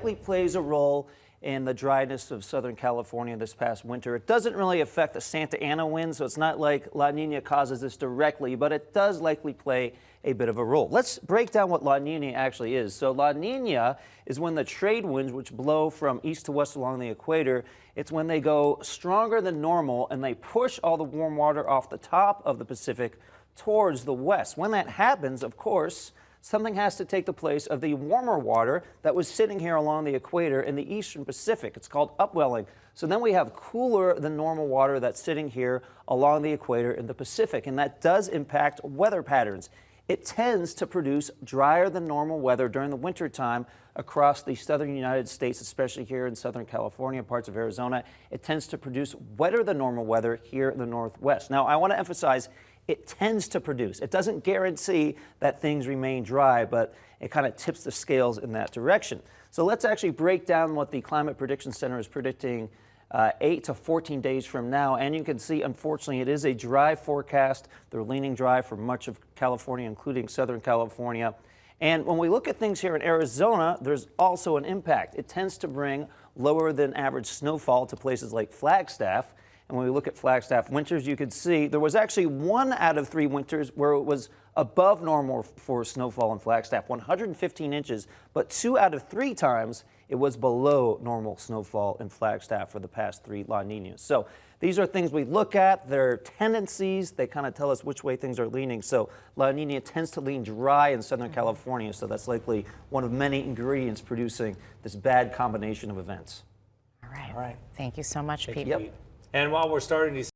Plays a role in the dryness of Southern California this past winter. It doesn't really affect the Santa Ana wind, so it's not like La Nina causes this directly, but it does likely play a bit of a role. Let's break down what La Nina actually is. So La Nina is when the trade winds, which blow from east to west along the equator, it's when they go stronger than normal and they push all the warm water off the top of the Pacific towards the west. When that happens, of course, something has to take the place of the warmer water that was sitting here along the equator in the eastern Pacific. It's called upwelling. So then we have cooler than normal water that's sitting here along the equator in the Pacific, and that does impact weather patterns. It tends to produce drier than normal weather during the wintertime across the southern United States, especially here in Southern California, parts of Arizona. It tends to produce wetter than normal weather here in the Northwest. Now, I want to emphasize it tends to produce. It doesn't guarantee that things remain dry, but it kind of tips the scales in that direction. So let's actually break down what the Climate Prediction Center is predicting 8 to 14 days from now. And you can see, unfortunately, it is a dry forecast. They're leaning dry for much of California, including Southern California. And when we look at things here in Arizona, there's also an impact. It tends to bring lower than average snowfall to places like Flagstaff. And when we look at Flagstaff winters, you can see there was actually 1 out of 3 winters where it was above normal for snowfall in Flagstaff, 115 inches, but 2 out of 3 times it was below normal snowfall in Flagstaff for the past 3 La Ninas. So these are things we look at, their tendencies, they kind of tell us which way things are leaning. So La Nina tends to lean dry in Southern California, so that's likely one of many ingredients producing this bad combination of events. All right. Thank you so much, Pete. Yep. And while we're starting to